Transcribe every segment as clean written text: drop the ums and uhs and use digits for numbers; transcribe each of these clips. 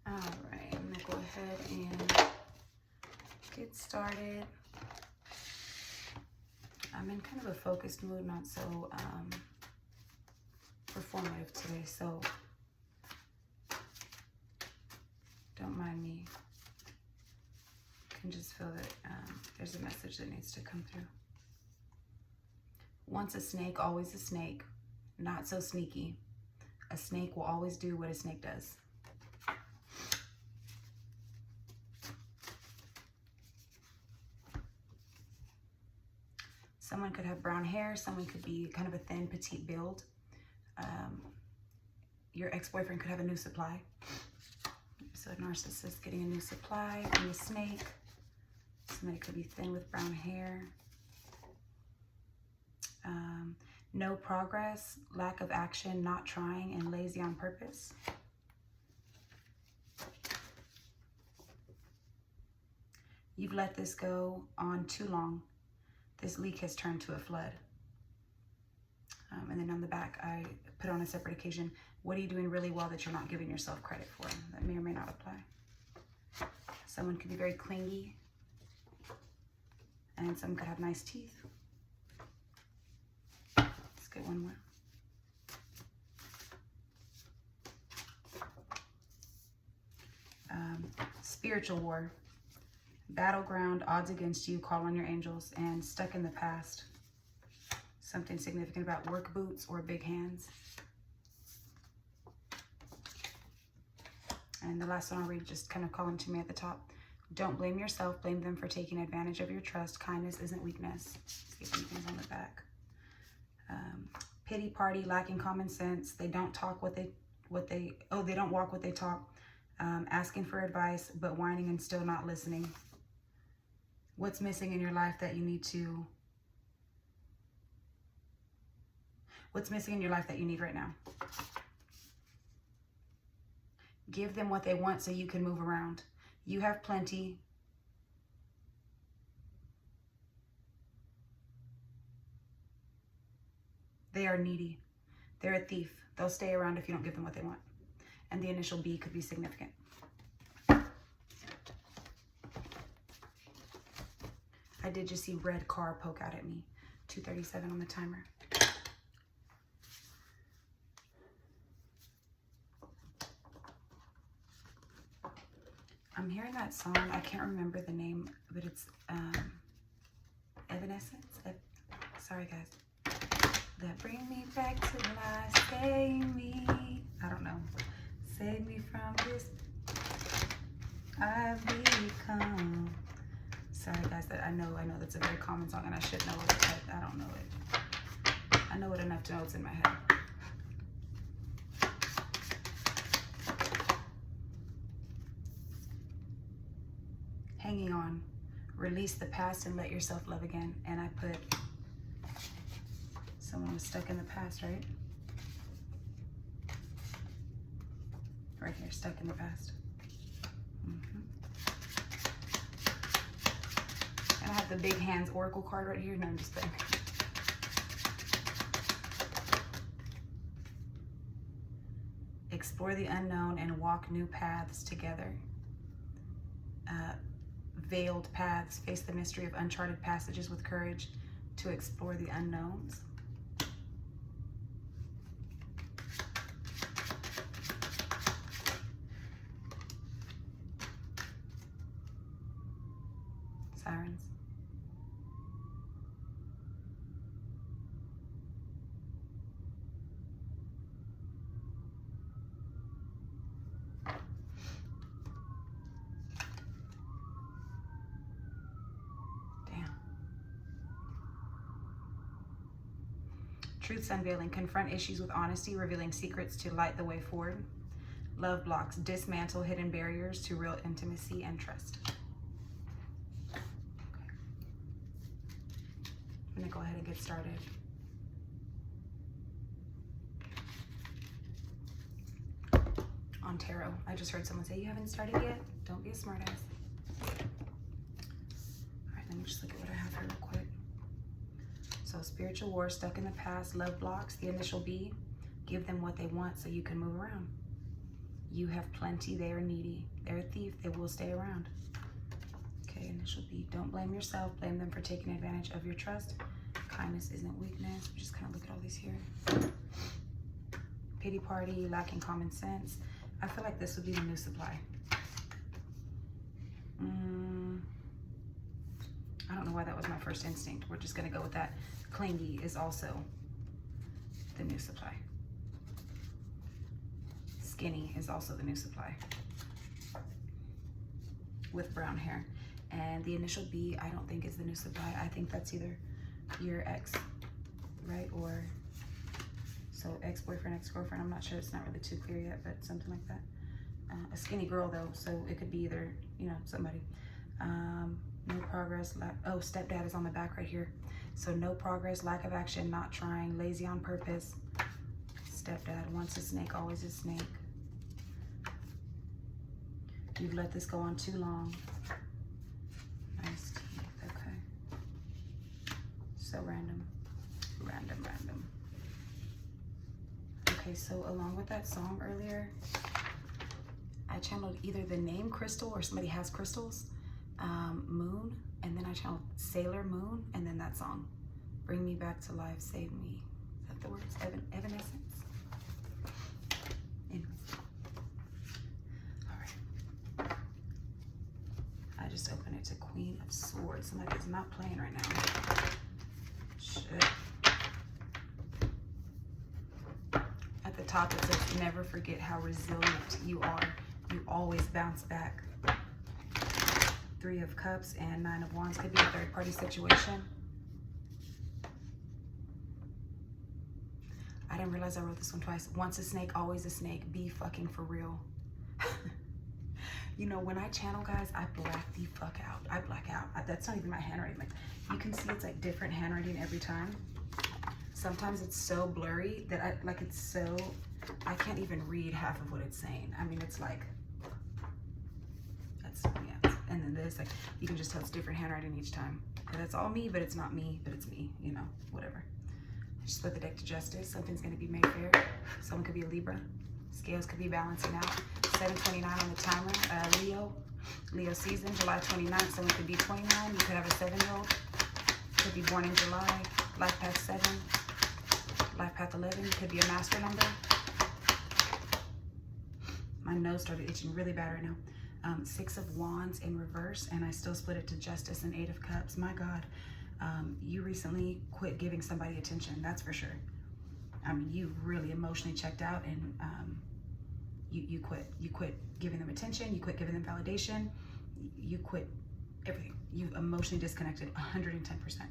All right, I'm gonna go ahead and get started. I'm in kind of a focused mood, not so performative today, so don't mind me. I can just feel that there's a message that needs to come through. Once a snake, always a snake. Not so sneaky. A snake will always do what a snake does. Someone could have brown hair. Someone could be kind of a thin, petite build. Your ex-boyfriend could have a new supply. So a narcissist getting a new supply from a snake. Somebody could be thin with brown hair. No progress, lack of action, not trying, and lazy on purpose. You've let this go on too long. This leak has turned to a flood. And then on the back, I put on a separate occasion, what are you doing really well that you're not giving yourself credit for? That may or may not apply. Someone could be very clingy, and someone could have nice teeth. Let's get one more. Spiritual war. Battleground, odds against you, call on your angels, and stuck in the past. Something significant about work boots or big hands. And the last one I'll read, just kind of calling to me at the top. Don't blame yourself, blame them for taking advantage of your trust. Kindness isn't weakness. Let's see if anything's on the back. Pity party, lacking common sense. They don't talk they don't walk what they talk. Asking for advice, but whining and still not listening. What's missing in your life that you need to... What's missing in your life that you need right now? Give them what they want so you can move around. You have plenty. They are needy. They're a thief. They'll stay around if you don't give them what they want. And the initial B could be significant. I did just see red car poke out at me. 2:37 on the timer. I'm hearing that song. I can't remember the name, but it's Evanescence. Sorry, guys. That bring me back to life. Save me. I don't know. Save me from this. I've become. Sorry, guys. That I know that's a very common song, and I should know it, but I don't know it. I know it enough to know it's in my head. Hanging on. Release the past and let yourself love again. And I put someone was stuck in the past, right? Right here, stuck in the past. And I have the big hands oracle card right here. No, I'm just kidding. Explore the unknown and walk new paths together. Veiled paths, face the mystery of uncharted passages with courage to explore the unknowns. Sirens. Truth's unveiling. Confront issues with honesty, revealing secrets to light the way forward. Love blocks. Dismantle hidden barriers to real intimacy and trust. Okay. I'm going to go ahead and get started. On tarot. I just heard someone say, you haven't started yet? Don't be a smartass. All right, let me just look at what I have here real quick. So spiritual war, stuck in the past, love blocks, the initial B, give them what they want so you can move around. You have plenty. They are needy. They're a thief. They will stay around. Okay, initial B. Don't blame yourself. Blame them for taking advantage of your trust. Kindness isn't weakness. Just kind of look at all these here. Pity party, lacking common sense. I feel like this would be the new supply. I don't know why that was my first instinct. We're just going to go with that. Clingy is also the new supply. Skinny is also the new supply. With brown hair. And the initial B, I don't think is the new supply. I think that's either your ex, right? Or, so ex-boyfriend, ex-girlfriend. I'm not sure. It's not really too clear yet, but something like that. A skinny girl, though. So it could be either, you know, somebody. No progress. Oh, stepdad is on the back right here. So no progress, lack of action, not trying, lazy on purpose. Stepdad, once a snake, always a snake. You've let this go on too long. Nice teeth, okay. So random. Okay, so along with that song earlier, I channeled either the name Crystal or somebody has crystals. Moon, and then I channeled Sailor Moon, and then that song, Bring Me Back to Life, Save Me. Is that the words? Evanescence? Anyways. All right. I just opened it to Queen of Swords. Somebody is not playing right now. Shit. At the top it says, never forget how resilient you are. You always bounce back. Three of Cups and Nine of Wands. Could be a third-party situation. I didn't realize I wrote this one twice. Once a snake, always a snake. Be fucking for real. You know, when I channel, guys, I black the fuck out. I black out. That's not even my handwriting. Like, you can see it's like different handwriting every time. Sometimes it's so blurry that I can't even read half of what it's saying. I mean, it's like, yeah. And then this, like, you can just tell it's different handwriting each time. And that's all me, but it's not me, but it's me, you know, whatever. I just split the deck to Justice. Something's going to be made fair. Someone could be a Libra. Scales could be balancing out. 7:29 on the timer. Leo season, July 29th. Someone could be 29. You could have a 7-year-old. Could be born in July. Life path 7. Life path 11. Could be a master number. My nose started itching really bad right now. 6 of Wands in reverse, and I still split it to Justice and 8 of Cups. My God, you recently quit giving somebody attention, that's for sure. I mean, you really emotionally checked out, and you quit. You quit giving them attention. You quit giving them validation. You quit everything. You emotionally disconnected 110%.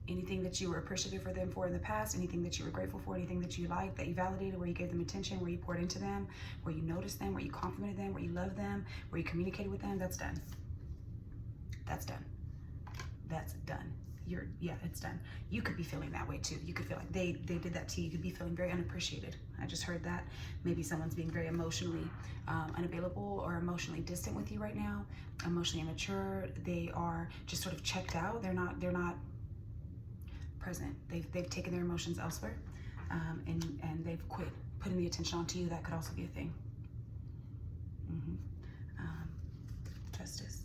Anything that you were appreciative for them for in the past, anything that you were grateful for, anything that you liked, that you validated, where you gave them attention, where you poured into them, where you noticed them, where you complimented them, where you loved them, where you communicated with them, that's done. That's done. That's done. Yeah, it's done. You could be feeling that way too. You could feel like they did that to you. You could be feeling very unappreciated. I just heard that. Maybe someone's being very emotionally unavailable or emotionally distant with you right now, emotionally immature. They are just sort of checked out. They're not present. They've taken their emotions elsewhere, and they've quit putting the attention onto you. That could also be a thing. Justice.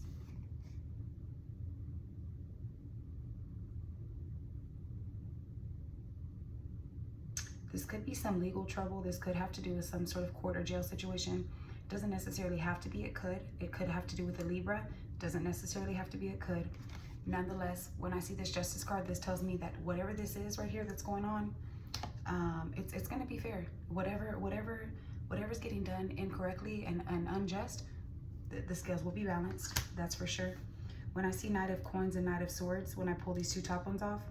This could be some legal trouble. This could have to do with some sort of court or jail situation. Doesn't necessarily have to be. It could. It could have to do with a Libra. Doesn't necessarily have to be. It could. Nonetheless, when I see this Justice card, this tells me that whatever this is right here that's going on, it's going to be fair. Whatever's getting done incorrectly and unjust, the scales will be balanced. That's for sure. When I see Knight of Coins and Knight of Swords, when I pull these two top ones off,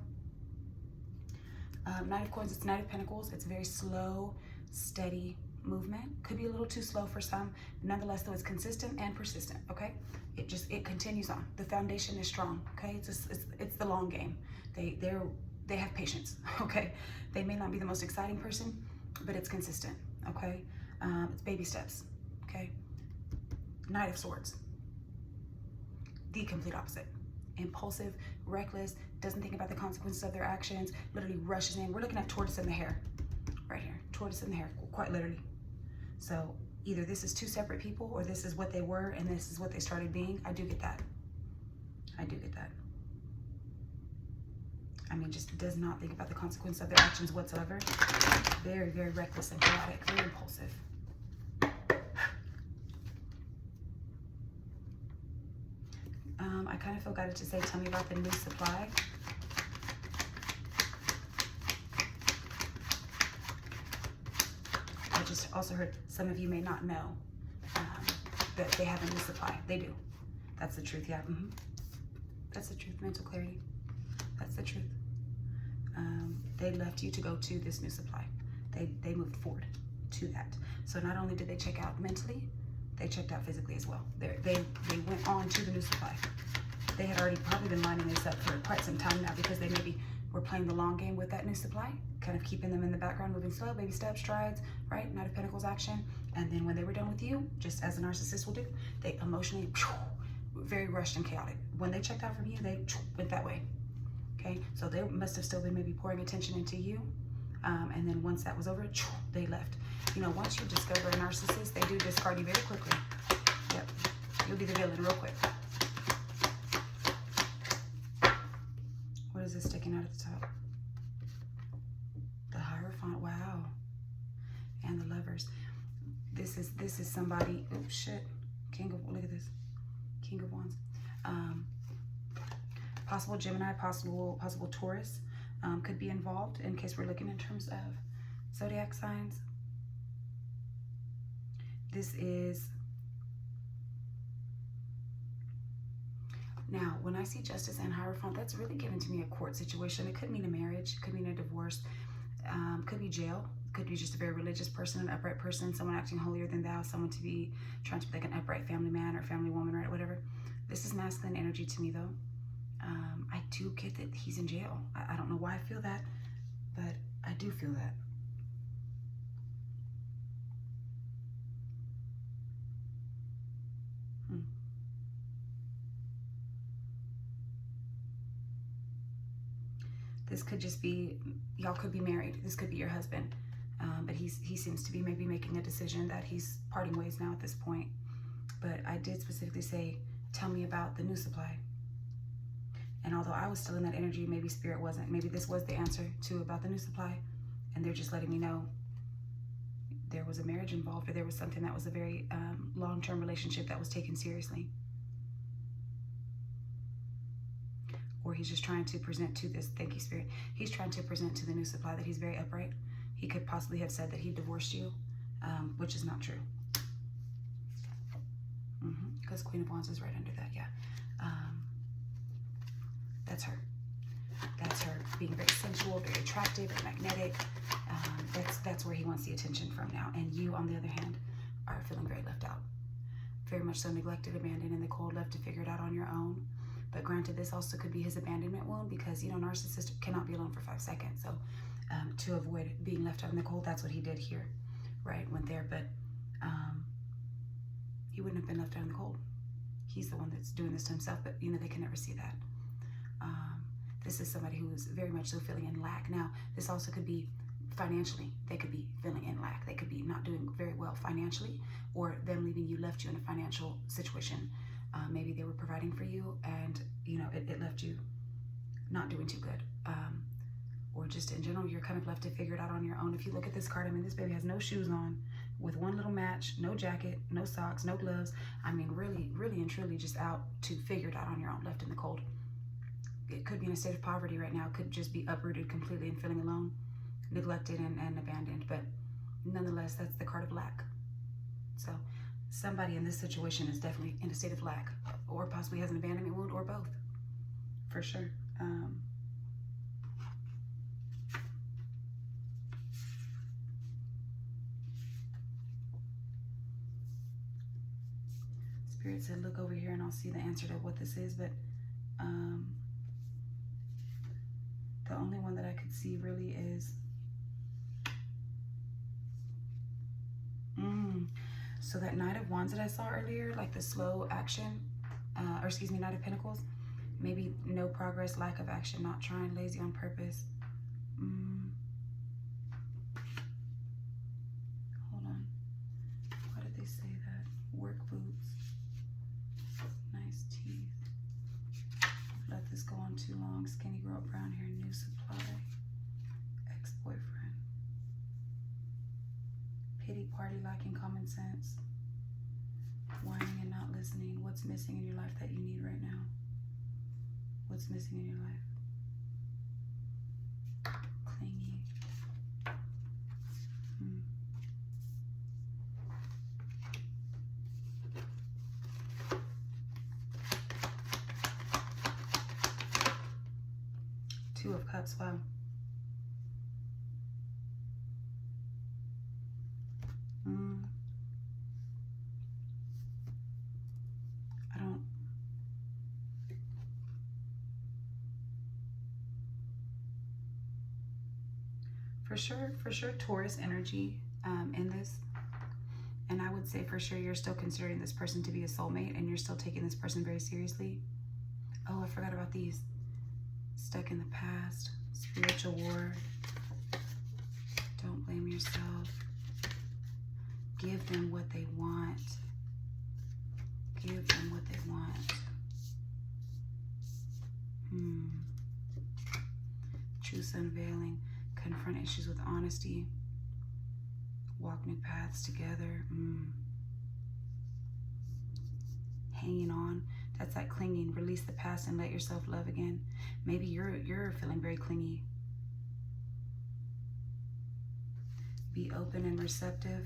Knight of Coins, it's Knight of Pentacles. It's very slow, steady movement. Could be a little too slow for some. Nonetheless, though, it's consistent and persistent, okay? It continues on. The foundation is strong, okay? It's the long game. They have patience, okay? They may not be the most exciting person, but it's consistent, okay? It's baby steps, okay? Knight of Swords. The complete opposite. Impulsive, reckless, doesn't think about the consequences of their actions, literally rushes in. We're looking at tortoise in the hair right here. Tortoise in the hair, quite literally. So either this is two separate people, or this is what they were and this is what they started being. I do get that. I do get that. I mean, just does not think about the consequence of their actions whatsoever. Very, very reckless and chaotic, very impulsive. I kind of feel guided to say, tell me about the new supply. I just also heard some of you may not know that they have a new supply. They do. That's the truth, yeah. That's the truth, mental clarity. That's the truth. They left you to go to this new supply. They moved forward to that. So not only did they check out mentally, they checked out physically as well. They went on to the new supply. They had already probably been lining this up for quite some time now, because they maybe were playing the long game with that new supply, kind of keeping them in the background, moving slow, baby steps, strides, right? Knight of Pentacles action. And then when they were done with you, just as a narcissist will do, they emotionally, very rushed and chaotic. When they checked out from you, they went that way. Okay, so they must have still been maybe pouring attention into you. And then once that was over, they left. You know, once you discover a narcissist, they do discard you very quickly. Yep, you'll be the villain real quick. What is this sticking out at the top? The Hierophant, wow. And the Lovers. This is somebody, oh shit. Look at this. King of Wands. Possible Gemini, possible Taurus could be involved, in case we're looking in terms of zodiac signs. This is, now when I see Justice and Hierophant, that's really given to me a court situation. It could mean a marriage, could mean a divorce, could be jail, could be just a very religious person, an upright person, someone acting holier than thou, someone to be trying to be like an upright family man or family woman, right? Whatever. This is masculine energy to me though. I do get that he's in jail. I don't know why I feel that, but I do feel that. This could just be, y'all could be married. This could be your husband. But he seems to be maybe making a decision that he's parting ways now at this point. But I did specifically say, tell me about the new supply. And although I was still in that energy, maybe Spirit wasn't. Maybe this was the answer to about the new supply. And they're just letting me know there was a marriage involved, or there was something that was a very long-term relationship that was taken seriously. Or he's just trying to present to this, thank you, Spirit. He's trying to present to the new supply that he's very upright. He could possibly have said that he divorced you, which is not true. Because Queen of Wands is right under that, yeah. That's her. That's her being very sensual, very attractive, very magnetic. That's where he wants the attention from now. And you, on the other hand, are feeling very left out. Very much so neglected, abandoned, in the cold, left to figure it out on your own. But granted, this also could be his abandonment wound, because, you know, narcissist cannot be alone for 5 seconds. So to avoid being left out in the cold, that's what he did here, right? Went there, but he wouldn't have been left out in the cold. He's the one that's doing this to himself, but, you know, they can never see that. This is somebody who is very much so feeling in lack. Now, this also could be financially. They could be feeling in lack. They could be not doing very well financially, or them leaving you left you in a financial situation. Maybe they were providing for you, and, you know, it left you not doing too good. Or just in general, you're kind of left to figure it out on your own. If you look at this card, I mean, this baby has no shoes on, with one little match, no jacket, no socks, no gloves. I mean, really, really and truly just out to figure it out on your own, left in the cold. It could be in a state of poverty right now. It could just be uprooted completely and feeling alone, neglected and abandoned. But nonetheless, that's the card of lack. So somebody in this situation is definitely in a state of lack, or possibly has an abandonment wound, or both, for sure. Spirit said, look over here and I'll see the answer to what this is. But the only one that I could see really is, so that Knight of Wands that I saw earlier, like the slow action, or excuse me, Knight of Pentacles, maybe no progress, lack of action, not trying, lazy on purpose. Hold on. always say that. Work boots. Nice teeth. Let this go on too long. Skinny girl, brown hair, new supply. Ex-boyfriend. Pity party, lacking common sense. Whining and not listening. What's missing in your life that you need right now? What's missing in your life? Clingy. Two of Cups, wow. I don't. For sure, Taurus energy in this. And I would say for sure you're still considering this person to be a soulmate and you're still taking this person very seriously. Oh, I forgot about these. Stuck in the past, spiritual war. Don't blame yourself. Give them what they want. Give them what they want. Truth unveiling. Confront issues with honesty. Walk new paths together. Hanging on. That's like clinging. Release the past and let yourself love again. Maybe you're feeling very clingy. Be open and receptive.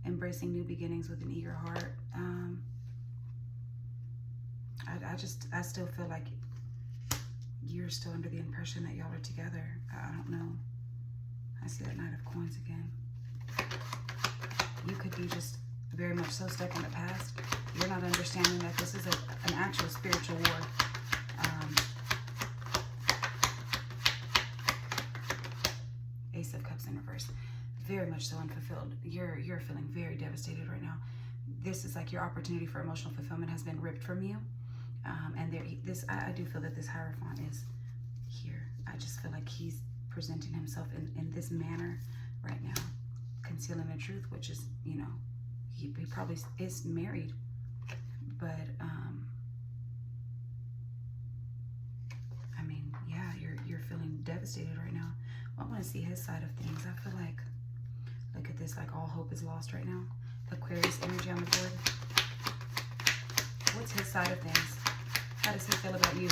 Embracing new beginnings with an eager heart. I still feel like you're still under the impression that y'all are together. I don't know. I see that Knight of Coins again. You could be just very much so stuck in the past. You're not understanding that this is an actual spiritual war. Ace of Cups in reverse. Very much so unfulfilled. You're feeling very devastated right now. This is like your opportunity for emotional fulfillment has been ripped from you. And I do feel that this Hierophant is here. I just feel like he's presenting himself in this manner right now, concealing the truth, which is, you know, he probably is married, but I mean, yeah, you're feeling devastated right now. Well, I want to see his side of things. I feel like, look at this, like all hope is lost right now. Aquarius energy on the board. What's his side of things? How does he feel about you?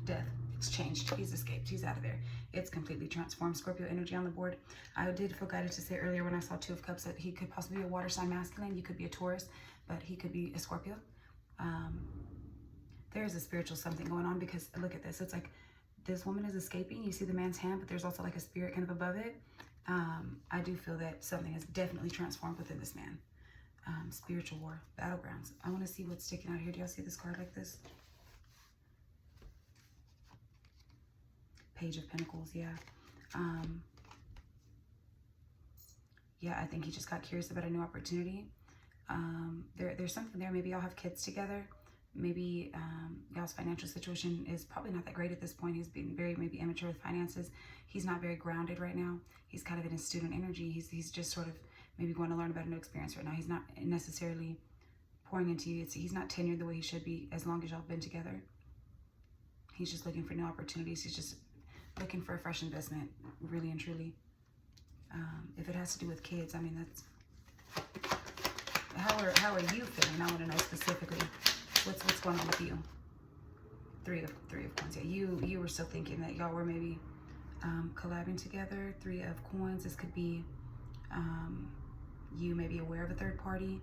Death. It's changed. He's escaped. He's out of there. It's completely transformed. Scorpio energy on the board. I did feel guided to say earlier when I saw Two of Cups that he could possibly be a water sign masculine. You could be a Taurus, but he could be a Scorpio. There is a spiritual something going on because look at this. It's like this woman is escaping. You see the man's hand, but there's also like a spirit kind of above it. I do feel that something is definitely transformed within this man. Spiritual war, battlegrounds. I want to see what's sticking out here. Do y'all see this card like this? Page of Pentacles, yeah. Yeah, I think he just got curious about a new opportunity. There's something there. Maybe y'all have kids together. Maybe y'all's financial situation is probably not that great at this point. He's being very maybe immature with finances. He's not very grounded right now. He's kind of in his student energy. He's just sort of maybe going to learn about a new experience right now. He's not necessarily pouring into you. He's not tenured the way he should be as long as y'all have been together. He's just looking for new opportunities. He's just looking for a fresh investment, really and truly. If it has to do with kids, I mean, that's... How are you feeling? I want to know specifically what's going on with you. Three of Coins. Yeah, you were still thinking that y'all were maybe collabing together. 3 of Coins. This could be you may be aware of a third party.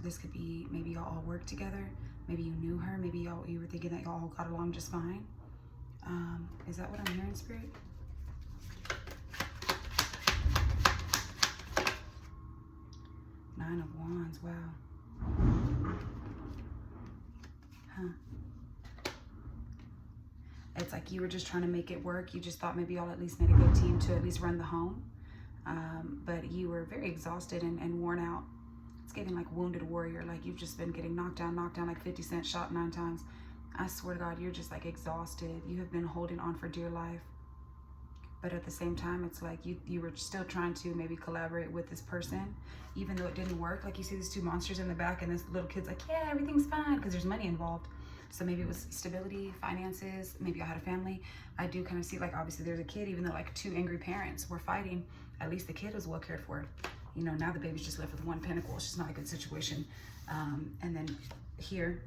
This could be maybe y'all all work together. Maybe you knew her. Maybe you were thinking that y'all got along just fine. Is that what I'm hearing, Spirit? Nine of Wands, wow. Huh. It's like you were just trying to make it work. You just thought maybe y'all at least made a good team to at least run the home. But you were very exhausted and worn out. It's getting like wounded warrior. Like you've just been getting knocked down like 50 Cent shot 9 times. I swear to God, you're just like exhausted. You have been holding on for dear life. But at the same time, it's like you were still trying to maybe collaborate with this person, even though it didn't work. Like you see these two monsters in the back and this little kid's like, yeah, everything's fine, because there's money involved. So maybe it was stability, finances, maybe I had a family. I do kind of see, like, obviously there's a kid, even though like two angry parents were fighting, at least the kid was well cared for. You know, now the baby's just left with one pentacle. It's just not a good situation. And then here,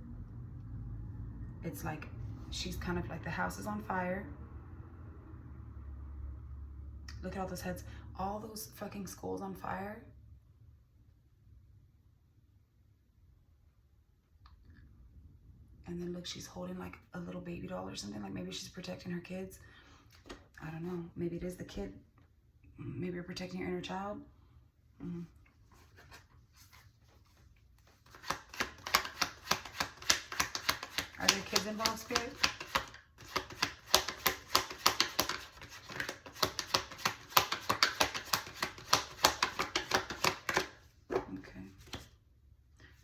it's like, she's kind of like, the house is on fire. Look at all those heads. All those fucking skulls on fire. And then look, she's holding like a little baby doll or something. Like maybe she's protecting her kids. I don't know. Maybe it is the kid. Maybe you're protecting your inner child. Are there kids involved, Spirit?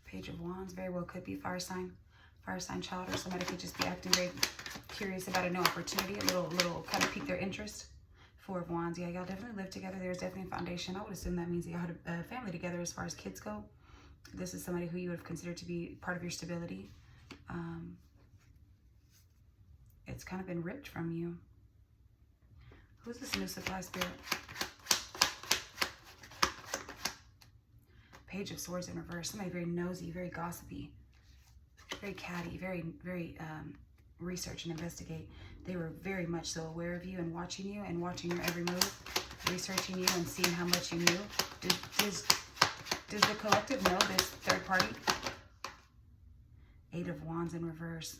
Page of Wands, very well could be fire sign child, or somebody could just be acting very curious about a new opportunity, a little kind of pique their interest. Four of Wands, yeah, y'all definitely live together. There's definitely a foundation. I would assume that means y'all had a family together as far as kids go. This is somebody who you would have considered to be part of your stability. It's kind of been ripped from you. Who's this new supply, Spirit? Page of Swords in reverse. Somebody very nosy, very gossipy, very catty, very research and investigate. They were very much so aware of you and watching your every move, researching you and seeing how much you knew. Does the collective know this third party? Eight of Wands in reverse.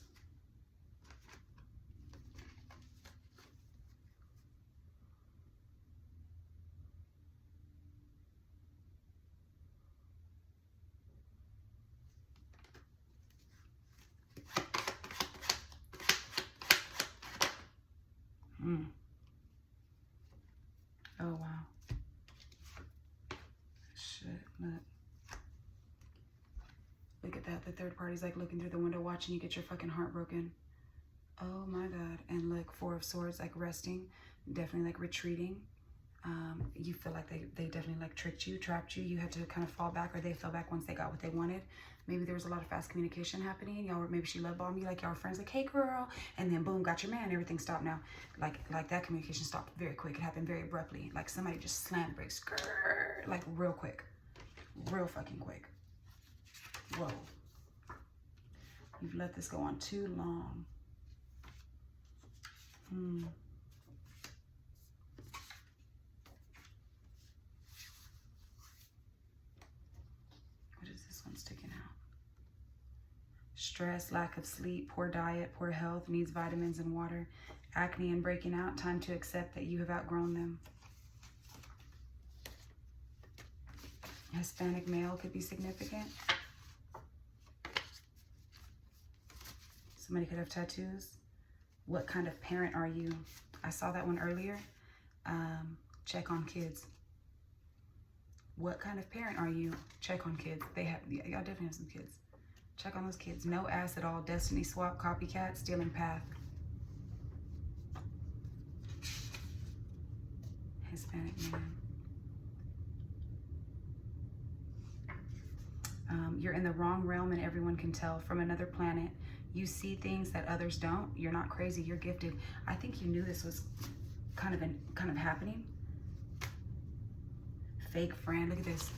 Oh, wow. Shit, look. Look at that. The third party's like looking through the window watching you get your fucking heart broken. Oh my God. And look, Four of Swords, like resting, definitely like retreating. You feel like they definitely like tricked you, trapped you. You had to kind of fall back, or they fell back once they got what they wanted. Maybe there was a lot of fast communication happening. Y'all were, maybe she love bombed you, like y'all were friends, like, hey girl, and then boom, got your man, everything stopped now. Like that communication stopped very quick. It happened very abruptly. Like somebody just slammed brakes, like real quick, real fucking quick. Whoa. You've let this go on too long. What is this one sticking out? Stress, lack of sleep, poor diet, poor health, needs vitamins and water, acne and breaking out, time to accept that you have outgrown them. Hispanic male could be significant. Somebody could have tattoos. What kind of parent are you? I saw that one earlier. Check on kids. What kind of parent are you? Check on kids. They have, y'all definitely have some kids. Check on those kids. No ass at all. Destiny swap, copycat, stealing path. Hispanic man. You're in the wrong realm and everyone can tell. From another planet. You see things that others don't. You're not crazy. You're gifted. I think you knew this was kind of happening. Fake friend. Look at this.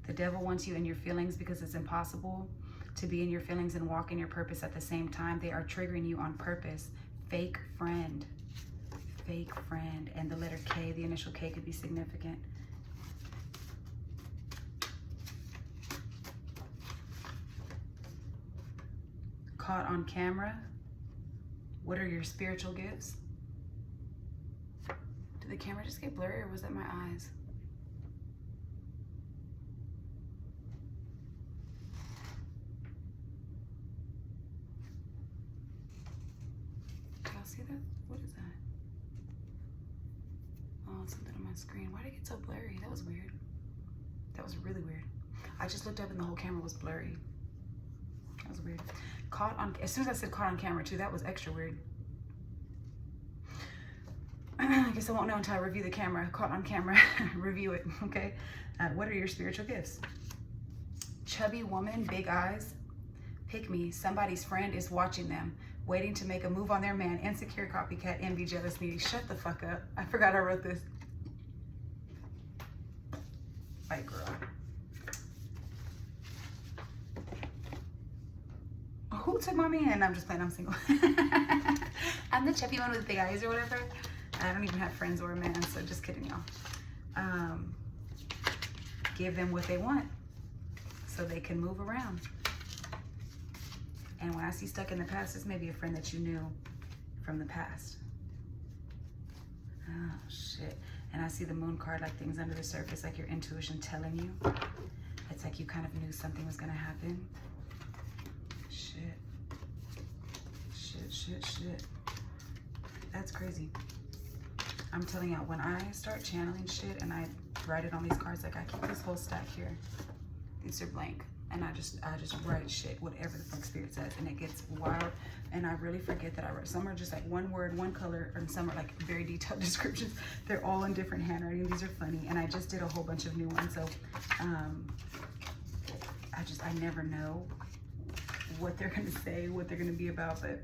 The devil wants you in your feelings because it's impossible to be in your feelings and walk in your purpose at the same time. They are triggering you on purpose. Fake friend. Fake friend. And the letter K, the initial K could be significant. Caught on camera. What are your spiritual gifts? Did the camera just get blurry, or was that my eyes? Do y'all see that? What is that? Oh, something on my screen. Why did it get so blurry? That was weird. That was really weird. I just looked up and the whole camera was blurry. That was weird. caught on, as soon as I said caught on camera too, that was extra weird. I guess I won't know until I review the camera. Caught on camera, review it, okay? What are your spiritual gifts? Chubby woman, big eyes. Pick me. Somebody's friend is watching them, waiting to make a move on their man. Insecure, copycat, envy, jealous, needy. Shut the fuck up. I forgot I wrote this. White girl. Who took my man? I'm just playing. I'm single. I'm the chubby one with big eyes or whatever. I don't even have friends or a man, so just kidding, y'all. Give them what they want so they can move around. And when I see stuck in the past, it's maybe a friend that you knew from the past. Oh, shit. And I see the moon card, like things under the surface, like your intuition telling you. It's like you kind of knew something was going to happen. Shit. Shit, shit, shit. That's crazy. I'm telling y'all, when I start channeling shit and I write it on these cards, like I keep this whole stack here. These are blank. And I just write shit, whatever the fuck spirit says, and it gets wild. And I really forget that I write. Some are just like one word, one color, and some are like very detailed descriptions. They're all in different handwriting. These are funny. And I just did a whole bunch of new ones. So I never know what they're gonna say, what they're gonna be about, but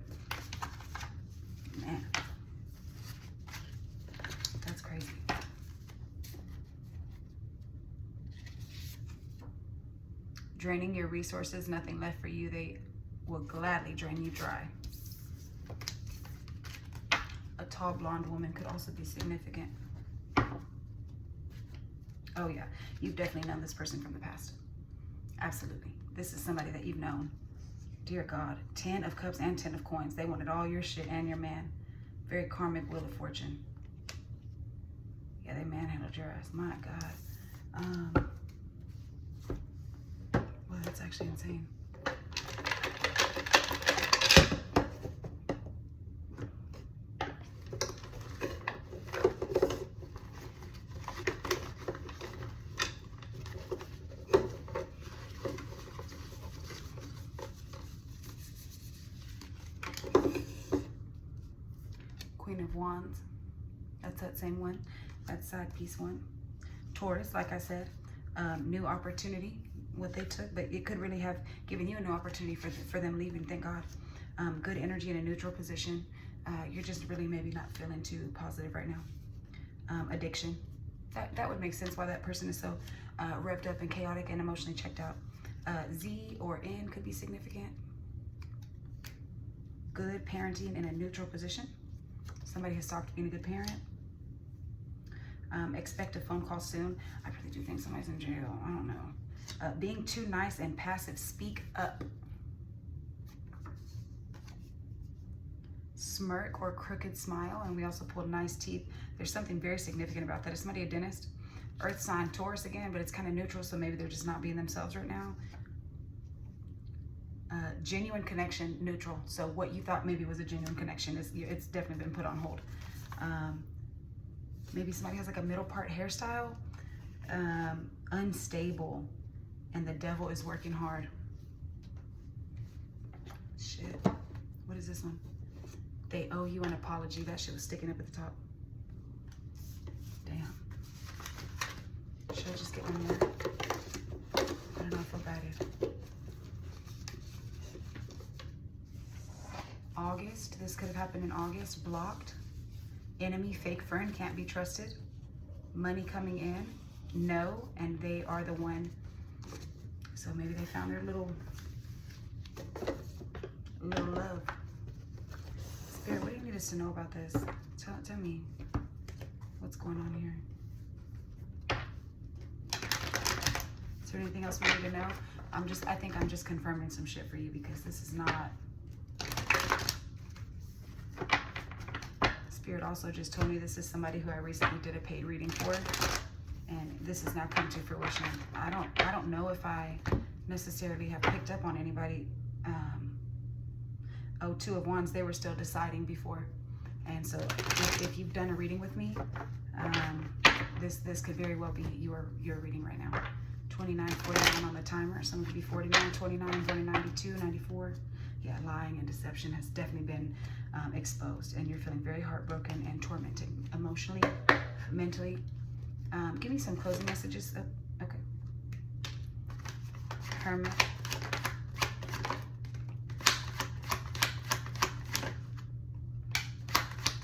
man. That's crazy. Draining your resources, nothing left for you. They will gladly drain you dry. A tall blonde woman could also be significant. Oh yeah, you've definitely known this person from the past. Absolutely. This is somebody that you've known. Dear God, 10 of cups and 10 of coins. They wanted all your shit and your man. Very karmic wheel of fortune. Yeah, they manhandled your ass. My God. Well, that's actually insane. Queen of Wands. That's that same one. That side piece one. Taurus, like I said, new opportunity, what they took, but it could really have given you a new opportunity for them leaving, thank God. Good energy in a neutral position. You're just really maybe not feeling too positive right now. Addiction. That would make sense why that person is so revved up and chaotic and emotionally checked out. Z or N could be significant. Good parenting in a neutral position. Somebody has stopped being a good parent. Expect a phone call soon. I really do think somebody's in jail. I don't know. Being too nice and passive. Speak up. Smirk or crooked smile. And we also pulled nice teeth. There's something very significant about that. Is somebody a dentist? Earth sign Taurus again, but it's kind of neutral, so maybe they're just not being themselves right now. Genuine connection, neutral. So what you thought maybe was a genuine connection, it's definitely been put on hold. Maybe somebody has like a middle part hairstyle. Unstable. And the devil is working hard. Shit. What is this one? They owe you an apology. That shit was sticking up at the top. Damn. Should I just get one more? I don't know if I feel bad yet. August. This could have happened in August. Blocked. Enemy, fake friend, can't be trusted. Money coming in. No, and they are the one. So maybe they found their little love. Spirit, what do you need us to know about this? Tell me what's going on here. Is there anything else we need to know? I think I'm just confirming some shit for you because this is not. Spirit also just told me this is somebody who I recently did a paid reading for, and this has now come to fruition. I don't know if I necessarily have picked up on anybody. Two of Wands, they were still deciding before, and so if you've done a reading with me, this could very well be your reading right now. 29, 49 on the timer. Some could be 49, 29, 90, 92, 94. Yeah, lying and deception has definitely been exposed, and you're feeling very heartbroken and tormented emotionally, mentally. Give me some closing messages. Oh, okay. Hermit.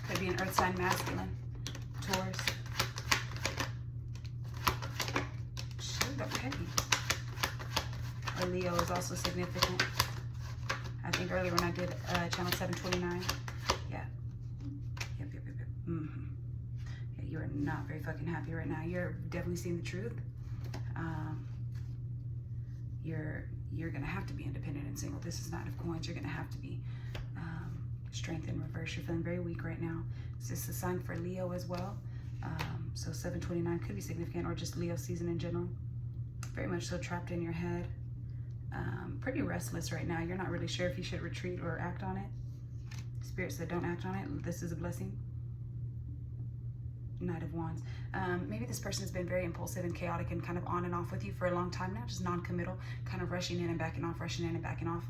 Could be an earth sign masculine. Taurus. Shoot, okay. Or Leo is also significant. I think earlier when I did channel 729. Yeah. Yep. Yeah, you are not very fucking happy right now. You're definitely seeing the truth. You're gonna have to be independent and single. This is Knight of Coins. You're gonna have to be. Strength in reverse. You're feeling very weak right now. Is this a sign for Leo as well? So 729 could be significant, or just Leo season in general. Very much so trapped in your head. Pretty restless right now. You're not really sure if you should retreat or act on it. Spirit said don't act on it. This is a blessing. Knight of Wands. Maybe this person has been very impulsive and chaotic and kind of on and off with you for a long time now, just non-committal, kind of rushing in and backing off, rushing in and backing off.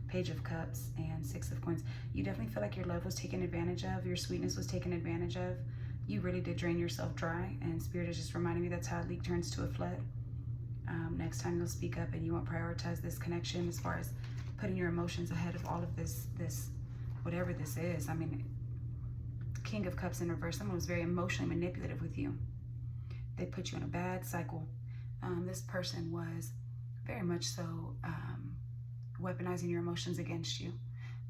Page of Cups and Six of Coins. You definitely feel like your love was taken advantage of, your sweetness was taken advantage of. You really did drain yourself dry, and Spirit is just reminding me that's how a leak turns to a flood. Next time you'll speak up and you won't prioritize this connection as far as putting your emotions ahead of all of this whatever this is. I mean, King of Cups in reverse. Someone was very emotionally manipulative with you. They put you in a bad cycle. This person was very much so weaponizing your emotions against you,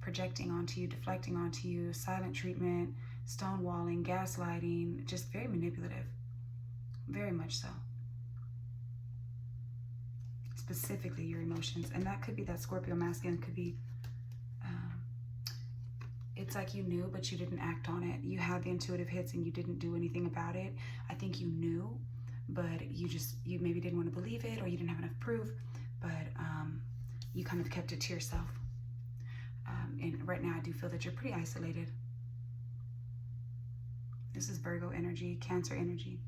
projecting onto you, deflecting onto you, silent treatment, stonewalling, gaslighting, just very manipulative. Very much so. Specifically your emotions. And that could be that Scorpio masculine, could be, it's like you knew, but you didn't act on it. You had the intuitive hits and you didn't do anything about it. I think you knew, but you maybe didn't want to believe it, or you didn't have enough proof, but you kind of kept it to yourself. And right now I do feel that you're pretty isolated. This is Virgo energy, Cancer energy.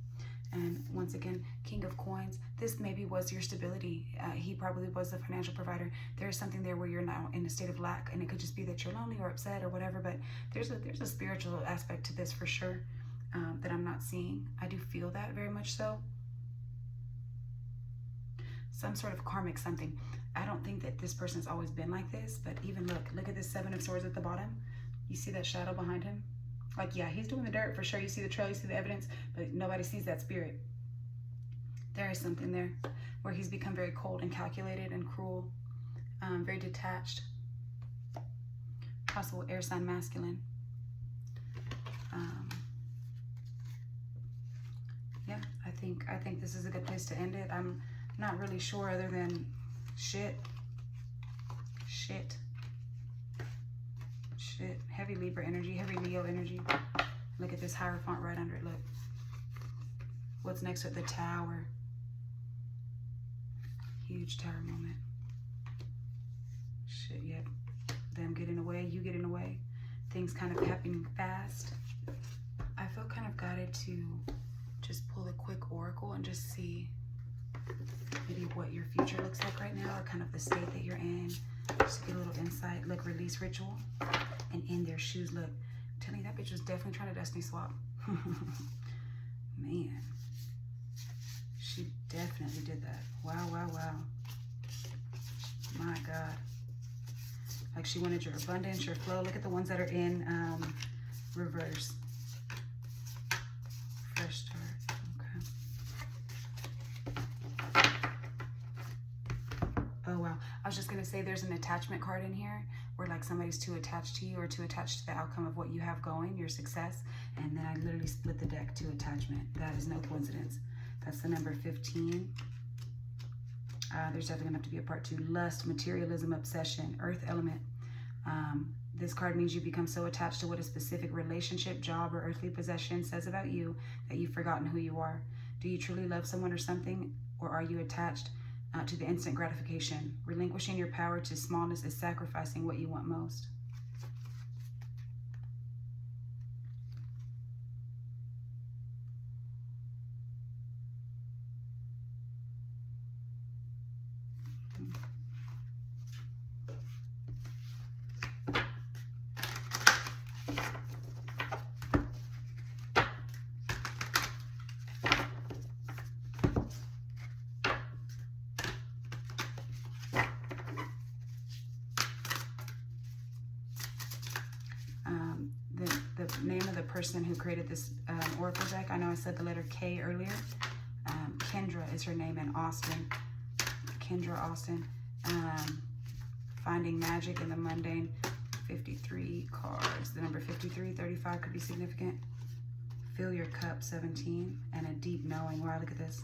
And once again, King of Coins. This maybe was your stability. He probably was the financial provider. There's something there where you're now in a state of lack, and it could just be that you're lonely or upset or whatever, but there's a spiritual aspect to this for sure that I'm not seeing. I do feel that very much so. Some sort of karmic something. I don't think that this person's always been like this, but even look at this Seven of Swords at the bottom. You see that shadow behind him? Like, yeah, he's doing the dirt for sure. You see the trail, you see the evidence, but nobody sees that spirit. There is something there where he's become very cold and calculated and cruel, very detached. Possible air sign masculine. Yeah, I think this is a good place to end it. I'm not really sure other than shit. Heavy Libra energy, heavy Leo energy. Look at this Hierophant right under it. Look. What's next to it? The Tower. Huge Tower moment. Shit, yep. Them getting away, you getting away. Things kind of happening fast. I feel kind of guided to just pull a quick oracle and just see maybe what your future looks like right now, or kind of the state that you're in. Just get a little insight. Look, release ritual. And in their shoes. Look, I'm telling you, that bitch was definitely trying to destiny swap. Man, she definitely did that. Wow. My God. Like, she wanted your abundance, your flow. Look at the ones that are in reverse. Fresh start. Okay. Oh, wow. I was just going to say there's an attachment card in here where, like, somebody's too attached to you or too attached to the outcome of what you have going, your success. And then I literally split the deck to attachment. That is no coincidence. That's the number 15. There's definitely going to have to be a part 2. Lust, materialism, obsession, earth element. This card means you become so attached to what a specific relationship, job, or earthly possession says about you that you've forgotten who you are. Do you truly love someone or something, or are you attached to the instant gratification? Relinquishing your power to smallness is sacrificing what you want most. name of the person who created this oracle deck. I know I said the letter K earlier. Kendra is her name, in Austin. Kendra Austin. Finding magic in the mundane. 53 cards. The number 53, 35 could be significant. Fill your cup, 17. And a deep knowing. Wow, look at this.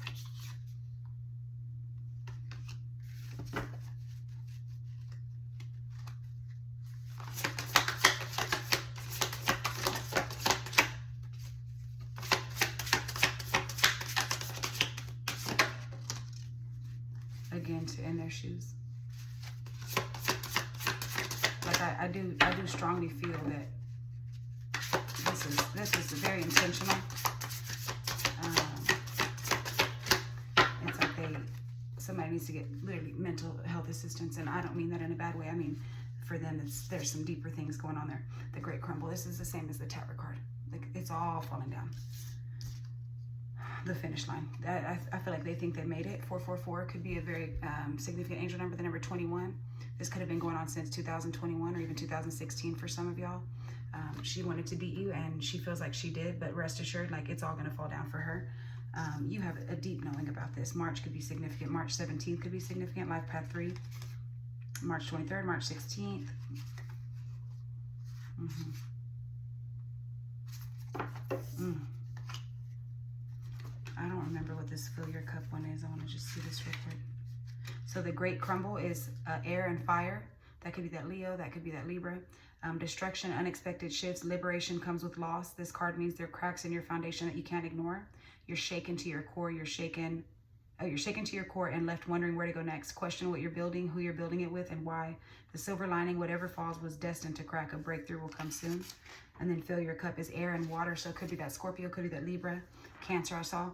Again, to in their shoes. Like I do strongly feel that this is very intentional. It's like somebody needs to get literally mental health assistance, and I don't mean that in a bad way. I mean, for them, there's some deeper things going on there. The Great Crumble. This is the same as the Tower card. Like, it's all falling down. The finish line. I feel like they think they made it. 444 could be a very significant angel number. The number 21. This could have been going on since 2021 or even 2016 for some of y'all. She wanted to beat you, and she feels like she did, but rest assured, like, it's all going to fall down for her. You have a deep knowing about this. March could be significant. March 17th could be significant. Life Path 3. March 23rd, March 16th. I don't remember what this Fill Your Cup one is. I want to just see this real quick. So the Great Crumble is air and fire. That could be that Leo. That could be that Libra. Destruction, unexpected shifts, liberation comes with loss. This card means there are cracks in your foundation that you can't ignore. You're shaken to your core. You're shaken to your core and left wondering where to go next. Question what you're building, who you're building it with, and why. The silver lining, whatever falls, was destined to crack. A breakthrough will come soon. And then Fill Your Cup is air and water. So it could be that Scorpio, could be that Libra, Cancer I saw.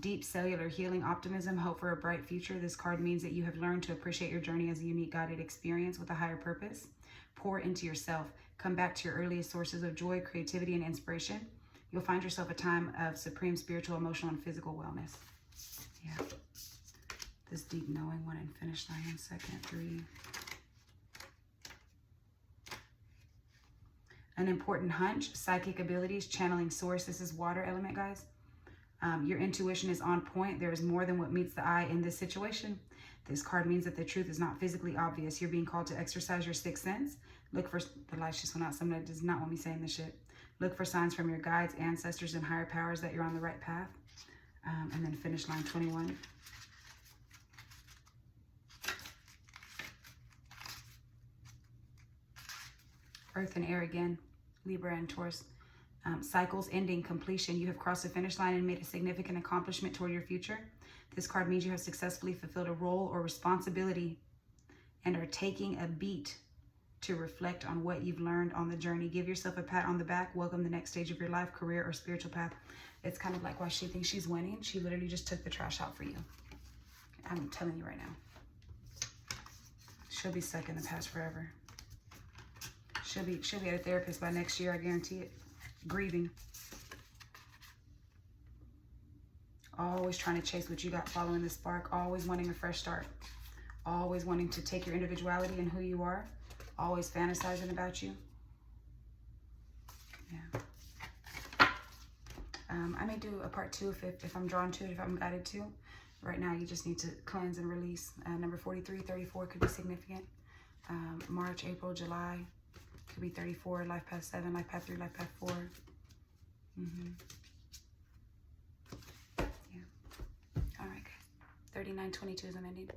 Deep cellular healing, optimism, hope for a bright future. This card means that you have learned to appreciate your journey as a unique guided experience with a higher purpose. Pour into yourself. Come back to your earliest sources of joy, creativity, and inspiration. You'll find yourself a time of supreme spiritual, emotional, and physical wellness. Yeah. This deep knowing one and finish line in second, 3. An important hunch, psychic abilities, channeling source. This is water element, guys. Your intuition is on point. There is more than what meets the eye in this situation. This card means that the truth is not physically obvious. You're being called to exercise your sixth sense. Look for, the lights just went out. Somebody does not want me saying this shit. Look for signs from your guides, ancestors, and higher powers that you're on the right path. And then finish line 21. Earth and air again. Libra and Taurus. Cycles ending, completion. You have crossed the finish line and made a significant accomplishment toward your future. This card means you have successfully fulfilled a role or responsibility and are taking a beat to reflect on what you've learned on the journey. Give yourself a pat on the back. Welcome the next stage of your life, career, or spiritual path. It's kind of like why she thinks she's winning. She literally just took the trash out for you. I'm telling you right now. She'll be stuck in the past forever. She'll be at a therapist by next year, I guarantee it. Grieving. Always trying to chase what you got, following the spark. Always wanting a fresh start. Always wanting to take your individuality and who you are. Always fantasizing about you. Yeah. I may do a part 2 if I'm drawn to it, if I'm guided to. Right now, you just need to cleanse and release. Number 43, 34 could be significant. March, April, July. Could be 34, life path 7, life path 3, life path 4. Yeah. All right, guys. 3922 is I'm ending.